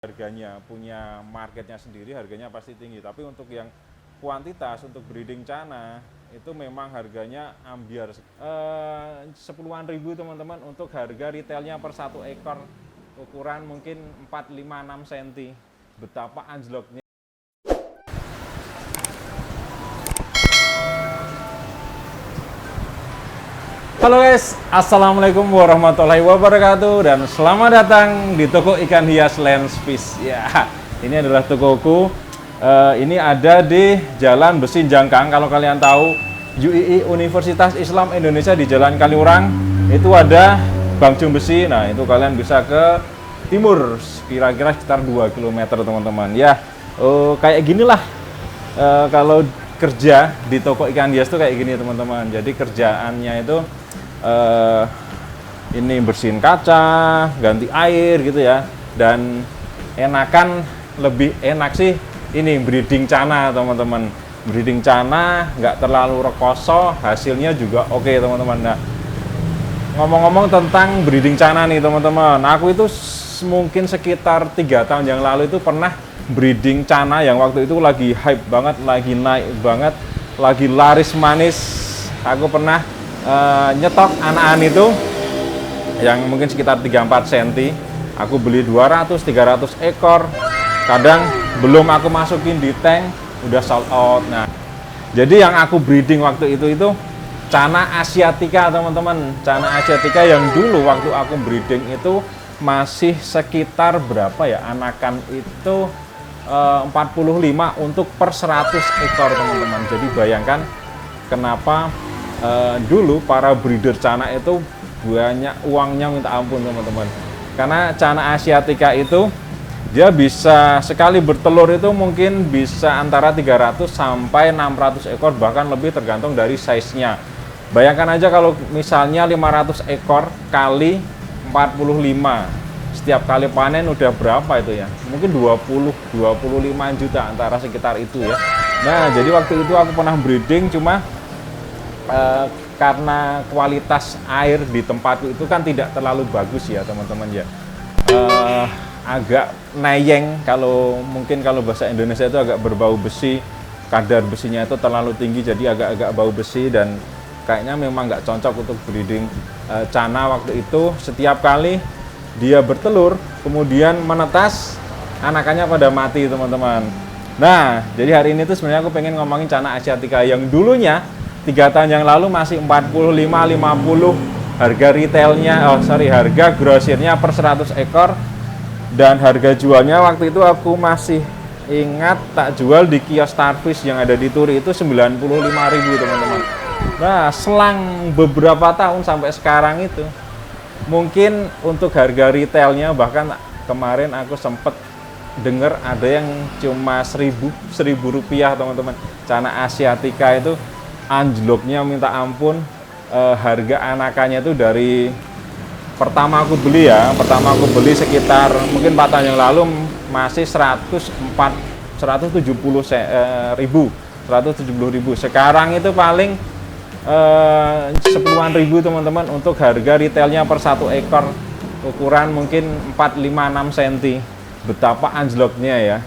harganya, punya marketnya sendiri, harganya pasti tinggi. Tapi untuk yang kuantitas, untuk breeding Cana itu memang harganya ambiar, sepuluhan ribu teman-teman untuk harga retailnya per satu ekor, ukuran mungkin 4, 5, 6 cm. Betapa anjloknya. Halo guys, assalamualaikum warahmatullahi wabarakatuh, dan selamat datang di toko ikan hias Lens Fish. Ya, ini adalah tokoku. Ini ada di Jalan Besi Jangkang. Kalau kalian tahu UII Universitas Islam Indonesia di Jalan Kaliurang, itu ada Bang Jum Besi. Nah, itu kalian bisa ke timur, kira-kira sekitar 2 km teman-teman. Ya, kayak ginilah kalau kerja di toko ikan hias tuh kayak gini teman-teman. Jadi kerjaannya itu ini bersihin kaca, ganti air gitu ya, dan lebih enak sih ini breeding Cana teman-teman. Breeding Cana nggak terlalu rekoso, hasilnya juga oke teman-teman. Nah, ngomong-ngomong tentang breeding Cana nih teman-teman, aku itu mungkin sekitar 3 tahun yang lalu itu pernah breeding Cana yang waktu itu lagi hype banget, lagi naik banget, lagi laris manis. Aku pernah nyetok anakan itu yang mungkin sekitar 3-4 cm. Aku beli 200-300 ekor. Kadang belum aku masukin di tank udah sold out. Nah, jadi yang aku breeding waktu itu Cana asiatica teman-teman. Cana asiatica yang dulu waktu aku breeding itu masih sekitar berapa ya, anakan itu 45 untuk per 100 ekor teman-teman. Jadi bayangkan kenapa dulu para breeder Cana itu banyak uangnya minta ampun teman-teman. Karena Cana asiatica itu dia bisa sekali bertelur itu mungkin bisa antara 300 sampai 600 ekor, bahkan lebih tergantung dari size-nya. Bayangkan aja kalau misalnya 500 ekor kali 45, setiap kali panen udah berapa itu ya? Mungkin 20-25 juta, antara sekitar itu ya. Nah, jadi waktu itu aku pernah breeding, cuma karena kualitas air di tempatku itu kan tidak terlalu bagus ya teman-teman ya, agak neyeng, mungkin kalau bahasa Indonesia itu agak berbau besi, kadar besinya itu terlalu tinggi, jadi agak-agak bau besi, dan kayaknya memang nggak cocok untuk breeding Cana waktu itu. Setiap kali dia bertelur kemudian menetas, anakannya pada mati teman-teman. Nah, jadi hari ini tuh sebenarnya aku pengen ngomongin Cana asiatica yang dulunya 3 tahun yang lalu masih 45-50 harga retailnya, harga grosirnya per 100 ekor, dan harga jualnya waktu itu aku masih ingat tak jual di kios Starfish yang ada di Turi itu 95.000 teman-teman. Nah, selang beberapa tahun sampai sekarang itu mungkin untuk harga retailnya, bahkan kemarin aku sempet dengar ada yang cuma 1.000 rupiah teman-teman. Cana asiatica itu anjloknya minta ampun. Harga anakannya itu dari pertama aku beli sekitar mungkin 4 tahun yang lalu masih 170.000. Sekarang itu paling 10-an ribu teman-teman untuk harga retailnya per 1 ekor, ukuran mungkin 4, 5, 6 cm. Betapa anjloknya ya.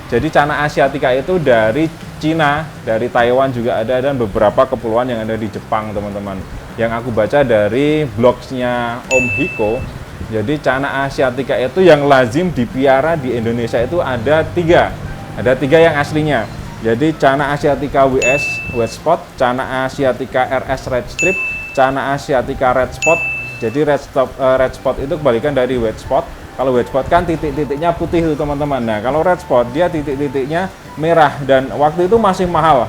Jadi Cana asiatica itu dari Cina, dari Taiwan juga ada, dan beberapa kepulauan yang ada di Jepang teman-teman. Yang aku baca dari blogsnya Om Hiko, jadi Cana asiatica itu yang lazim dipiara di Indonesia itu ada 3 yang aslinya. Jadi Cana asiatica WS white spot, Cana asiatica RS red strip, Cana asiatica red spot. Jadi red spot itu kebalikan dari white spot. Kalau white spot kan titik-titiknya putih itu teman-teman. Nah, kalau red spot dia titik-titiknya merah, dan waktu itu masih mahal.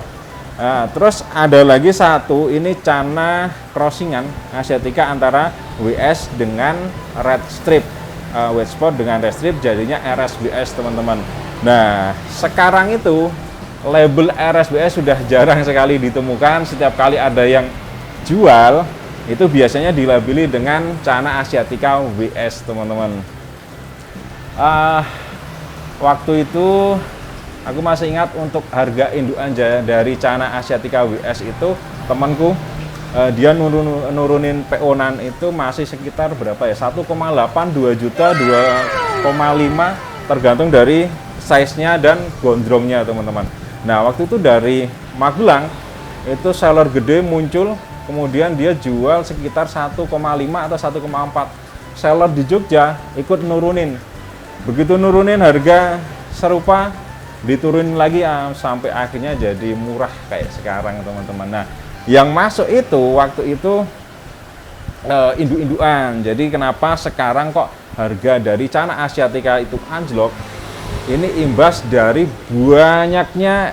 Nah, terus ada lagi satu, ini Cana crossingan asiatica antara WS dengan red strip, white spot dengan red strip, jadinya RSBS teman-teman. Nah, sekarang itu label RSBS sudah jarang sekali ditemukan. Setiap kali ada yang jual itu biasanya dilabeli dengan Cana asiatica WS teman-teman. Waktu itu aku masih ingat untuk harga indukan dari Cana asiatica WS itu temanku dia nurunin PO-nan itu masih sekitar berapa ya, 1,8, 2 juta, 2,5 tergantung dari size-nya dan gondrongnya teman-teman. Nah waktu itu dari Magelang itu seller gede muncul, kemudian dia jual sekitar 1,5 atau 1,4. Seller di Jogja ikut nurunin, begitu nurunin harga serupa diturunin lagi sampai akhirnya jadi murah kayak sekarang teman-teman. Nah yang masuk itu waktu itu induk-indukan. Jadi kenapa sekarang kok harga dari Channa Asiatica itu anjlok? Ini imbas dari banyaknya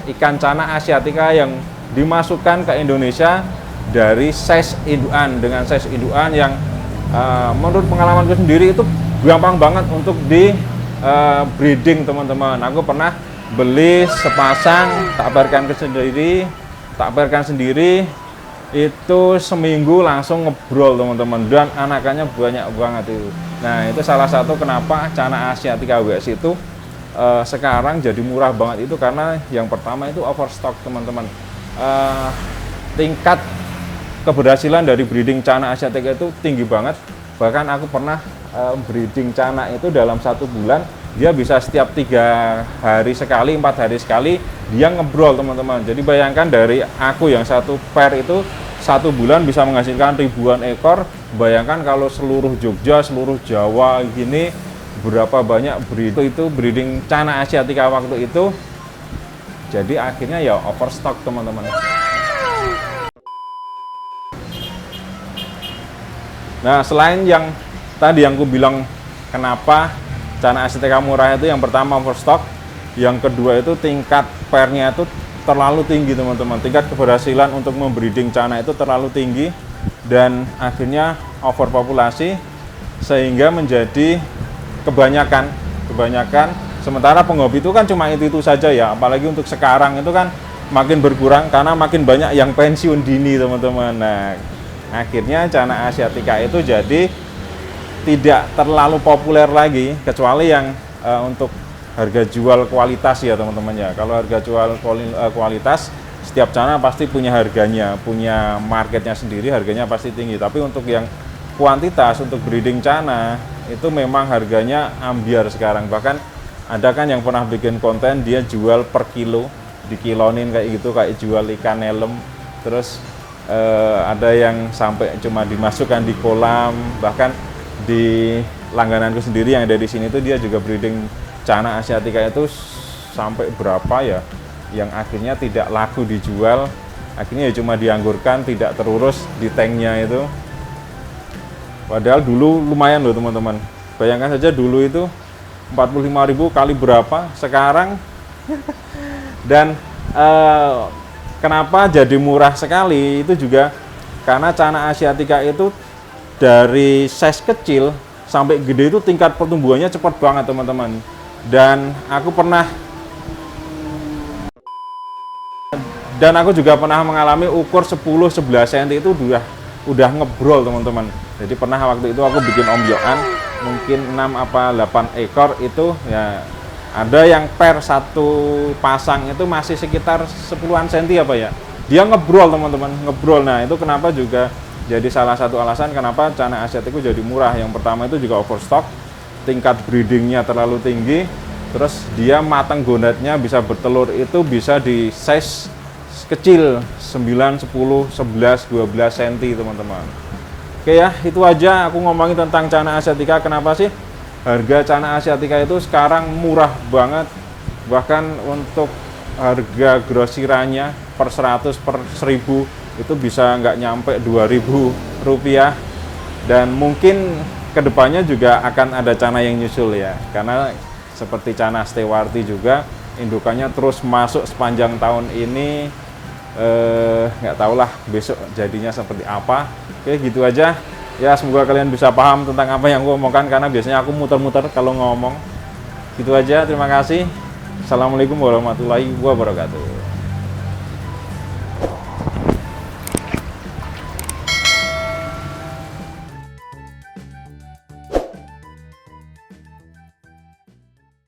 ikan Channa Asiatica yang dimasukkan ke Indonesia dari size indukan, dengan size indukan yang menurut pengalamanku sendiri itu gampang banget untuk di breeding teman-teman. Aku pernah beli sepasang, tak perkan sendiri itu seminggu langsung ngebrol teman-teman, dan anakannya banyak banget itu. Nah itu salah satu kenapa Channa Asiatica WS itu sekarang jadi murah banget itu, karena yang pertama itu overstock teman-teman. Tingkat keberhasilan dari breeding Channa Asiatica itu tinggi banget. Bahkan aku pernah breeding Channa itu dalam 1 bulan dia bisa setiap 3 hari sekali, 4 hari sekali dia ngebrol teman-teman. Jadi bayangkan dari aku yang 1 pair itu 1 bulan bisa menghasilkan ribuan ekor. Bayangkan kalau seluruh Jogja, seluruh Jawa gini berapa banyak breeding Channa Asiatica waktu itu. Jadi akhirnya ya overstock teman-teman. Nah selain yang tadi yang aku bilang kenapa Channa Asiatica murah itu, yang pertama overstock, yang kedua itu tingkat pairnya itu terlalu tinggi teman-teman. Tingkat keberhasilan untuk membreeding Channa itu terlalu tinggi dan akhirnya overpopulasi sehingga menjadi kebanyakan. Sementara penghobi itu kan cuma itu saja ya, apalagi untuk sekarang itu kan makin berkurang karena makin banyak yang pensiun dini teman-teman. Nah akhirnya Channa Asiatica itu jadi tidak terlalu populer lagi, kecuali yang untuk harga jual kualitas ya teman-teman ya. Kalau harga jual kualitas, setiap Channa pasti punya harganya, punya marketnya sendiri, harganya pasti tinggi. Tapi untuk yang kuantitas, untuk breeding Channa itu memang harganya ambiar sekarang. Bahkan ada kan yang pernah bikin konten dia jual per kilo, dikilonin kayak gitu, kayak jual ikan nelem. Terus ada yang sampai cuma dimasukkan di kolam. Bahkan di langgananku sendiri yang ada di sini tuh dia juga breeding Channa Asiatica itu sampai berapa ya, yang akhirnya tidak laku dijual, akhirnya ya cuma dianggurkan, tidak terurus di tanknya itu. Padahal dulu lumayan loh teman-teman, bayangkan saja dulu itu 45.000 kali berapa sekarang. Dan kenapa jadi murah sekali itu juga karena Channa Asiatica itu dari size kecil sampai gede itu tingkat pertumbuhannya cepat banget teman-teman. Dan aku juga pernah mengalami ukur 10-11 cm itu udah ngebrol teman-teman. Jadi pernah waktu itu aku bikin ombyokan mungkin 6 apa 8 ekor itu ya, ada yang per 1 pasang itu masih sekitar 10-an cm apa ya, dia ngebrol teman-teman, ngebrol. Nah itu kenapa juga jadi salah satu alasan kenapa Channa Asiatica itu jadi murah. Yang pertama itu juga overstock, tingkat breedingnya terlalu tinggi, terus dia matang gonetnya bisa bertelur itu bisa di size kecil 9, 10, 11, 12 cm teman-teman. Oke ya, itu aja aku ngomongin tentang Channa Asiatica. Kenapa sih harga Channa Asiatica itu sekarang murah banget, bahkan untuk harga grosirannya per 100 per 1000 itu bisa nggak nyampe 2.000 rupiah. Dan mungkin kedepannya juga akan ada Channa yang nyusul ya, karena seperti Channa Stewarti juga indukannya terus masuk sepanjang tahun ini. Nggak tahulah besok jadinya seperti apa. Oke gitu aja ya, semoga kalian bisa paham tentang apa yang aku omongkan, karena biasanya aku muter-muter kalau ngomong. Gitu aja, terima kasih. Assalamualaikum warahmatullahi wabarakatuh.